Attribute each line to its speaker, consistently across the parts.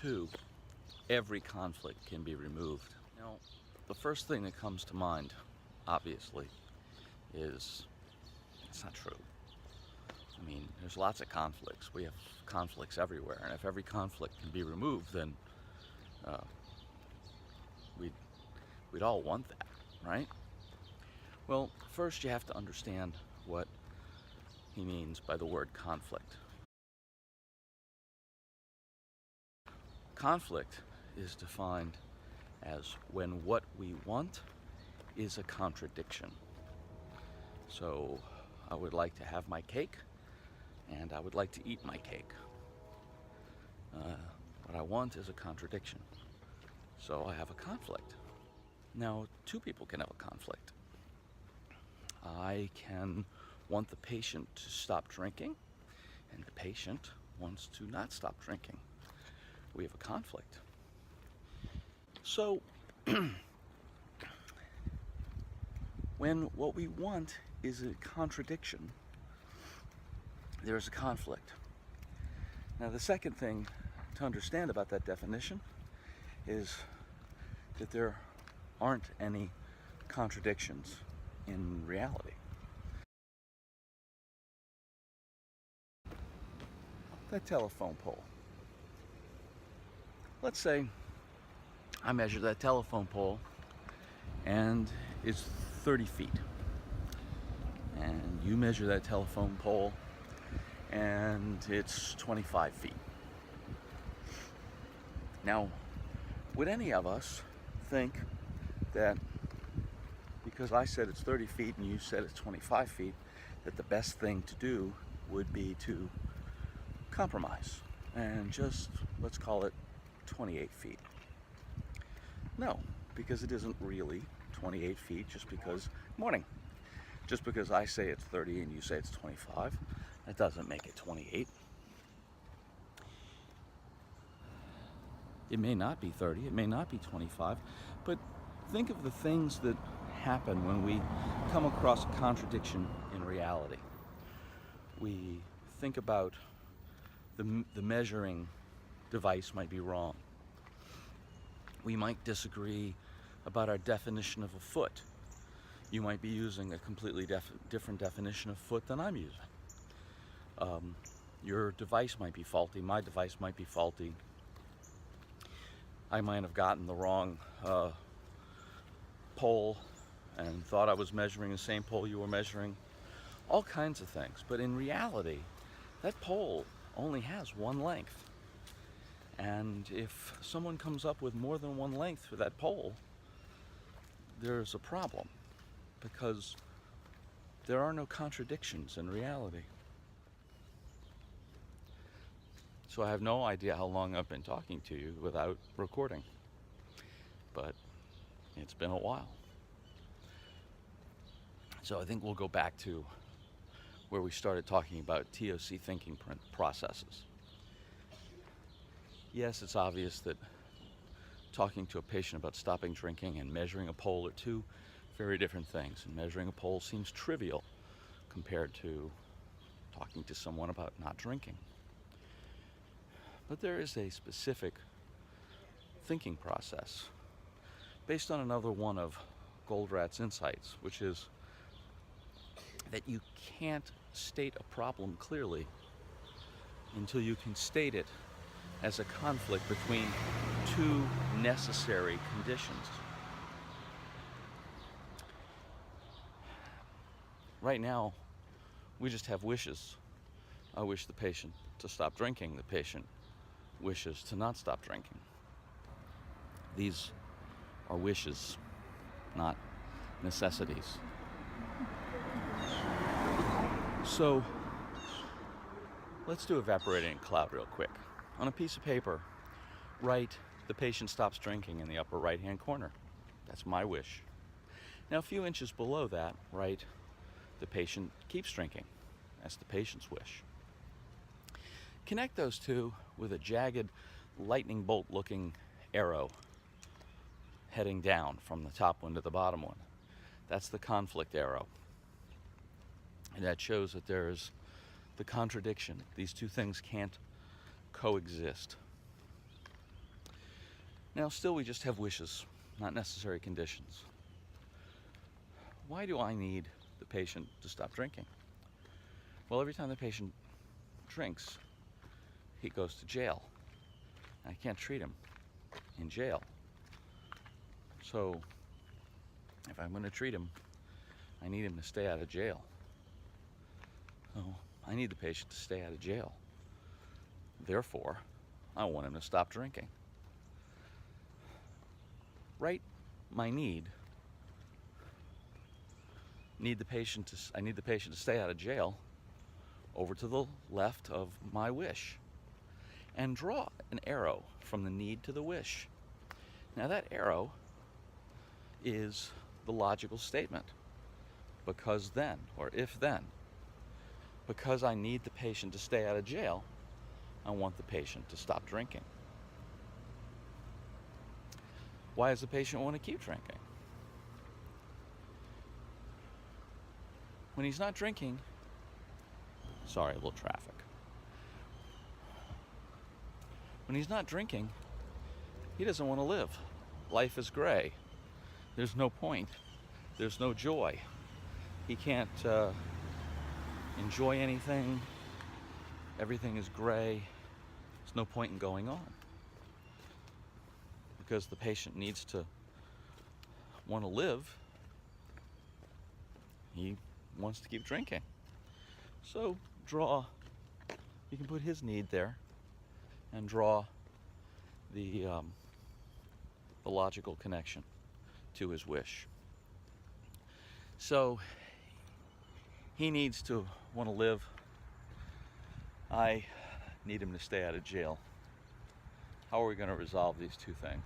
Speaker 1: 2, every conflict can be removed. Now, the first thing that comes to mind, obviously, is it's not true. I mean, there's lots of conflicts. We have conflicts everywhere, and if every conflict can be removed, then we'd all want that, right? Well, first you have to understand what he means by the word conflict. Conflict is defined as when what we want is a contradiction. So I would like to have my cake, and I would like to eat my cake. What I want is a contradiction. So I have a conflict. Now, two people can have a conflict. I can want the patient to stop drinking, and the patient wants to not stop drinking. We have a conflict. So, when what we want is a contradiction, there's a conflict. Now, the second thing to understand about that definition is that there aren't any contradictions in reality. That telephone pole. Let's say I measure that telephone pole and it's 30 feet. And you measure that telephone pole and it's 25 feet. Now, would any of us think that because I said it's 30 feet and you said it's 25 feet, that the best thing to do would be to compromise and just, let's call it 28 feet? No, because it isn't really 28 feet just because I say it's 30 and you say it's 25. That doesn't make it 28. It may not be 30, it may not be 25, but think of the things that happen when we come across a contradiction in reality. We think about the measuring device might be wrong. We might disagree about our definition of a foot. You might be using a completely different definition of foot than I'm using. Your device might be faulty, my device might be faulty. I might have gotten the wrong pole and thought I was measuring the same pole you were measuring. All kinds of things. But in reality, that pole only has one length. And if someone comes up with more than one length for that pole, there's a problem, because there are no contradictions in reality. So I have no idea how long I've been talking to you without recording, but it's been a while. So I think we'll go back to where we started talking about TOC thinking processes. Yes, it's obvious that talking to a patient about stopping drinking and measuring a pole are two very different things. And measuring a pole seems trivial compared to talking to someone about not drinking. But there is a specific thinking process based on another one of Goldrat's insights, which is that you can't state a problem clearly until you can state it as a conflict between two necessary conditions. Right now, we just have wishes. I wish the patient to stop drinking. The patient wishes to not stop drinking. These are wishes, not necessities. So, let's do evaporating cloud real quick. On a piece of paper, write the patient stops drinking in the upper right-hand corner. That's my wish. Now, a few inches below that, write the patient keeps drinking. That's the patient's wish. Connect those two with a jagged lightning bolt looking arrow heading down from the top one to the bottom one. That's the conflict arrow. And that shows that there's the contradiction. These two things can't coexist. Now, still, we just have wishes, not necessary conditions. Why do I need the patient to stop drinking? Well, every time the patient drinks, he goes to jail. I can't treat him in jail. So, if I'm going to treat him, I need him to stay out of jail. So, I need the patient to stay out of jail. Therefore, I want him to stop drinking. Write my need. I need the patient to stay out of jail over to the left of my wish. And draw an arrow from the need to the wish. Now that arrow is the logical statement. Because then, or if then. Because I need the patient to stay out of jail, I want the patient to stop drinking. Why does the patient want to keep drinking? When he's not drinking, sorry, a little traffic. When he's not drinking, he doesn't want to live. Life is gray. There's no point. There's no joy. He can't enjoy anything. Everything is gray. There's no point in going on. Because the patient needs to want to live, he wants to keep drinking. So you can put his need there and draw the logical connection to his wish. So he needs to want to live. I need him to stay out of jail. How are we going to resolve these two things?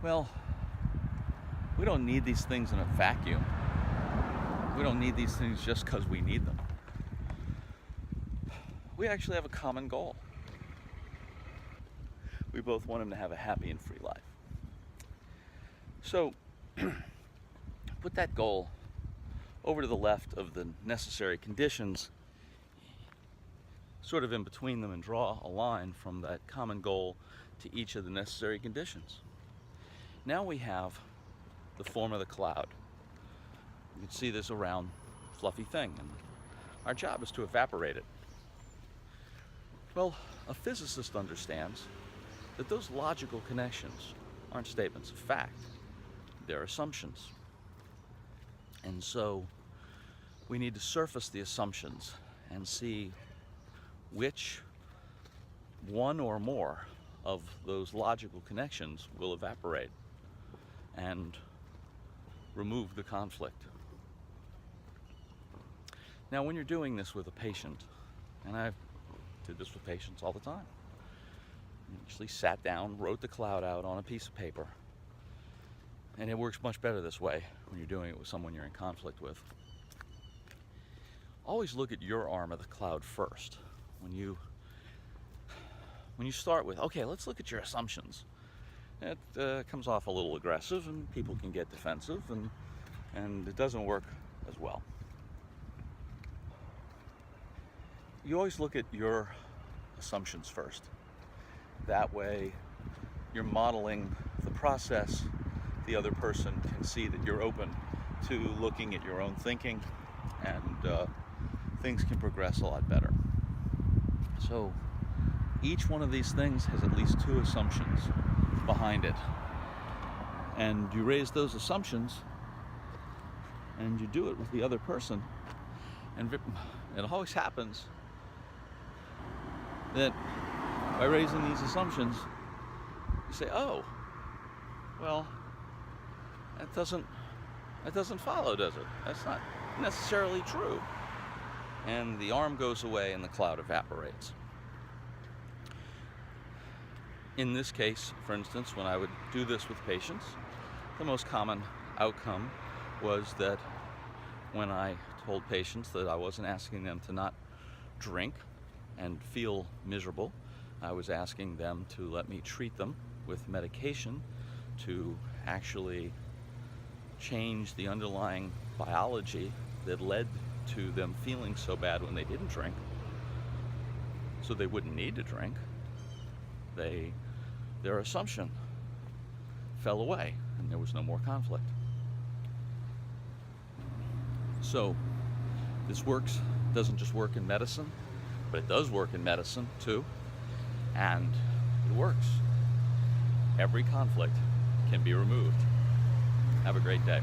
Speaker 1: Well, we don't need these things in a vacuum. We don't need these things just because we need them. We actually have a common goal. We both want him to have a happy and free life. So, put that goal over to the left of the necessary conditions, sort of in between them, and draw a line from that common goal to each of the necessary conditions. Now we have the form of the cloud. You can see this round, fluffy thing, and our job is to evaporate it. Well, a physicist understands that those logical connections aren't statements of fact, they're assumptions. And so we need to surface the assumptions and see which one or more of those logical connections will evaporate and remove the conflict. Now, when you're doing this with a patient, and I did this with patients all the time, I actually sat down, wrote the cloud out on a piece of paper, and it works much better this way when you're doing it with someone you're in conflict with. Always look at your arm of the cloud first. When you start with, okay, let's look at your assumptions. It comes off a little aggressive, and people can get defensive, and it doesn't work as well. You always look at your assumptions first. That way, you're modeling the process. The other person can see that you're open to looking at your own thinking, and things can progress a lot better. So each one of these things has at least two assumptions behind it. And you raise those assumptions, and you do it with the other person. And it always happens that by raising these assumptions, you say, oh, well, that doesn't follow, does it? That's not necessarily true. And the arm goes away and the cloud evaporates. In this case, for instance, when I would do this with patients, the most common outcome was that when I told patients that I wasn't asking them to not drink and feel miserable, I was asking them to let me treat them with medication to actually change the underlying biology that led to them feeling so bad when they didn't drink, so they wouldn't need to drink. their assumption fell away and there was no more conflict. So this doesn't just work in medicine, but it does work in medicine too, and it works. Every conflict can be removed. Have a great day.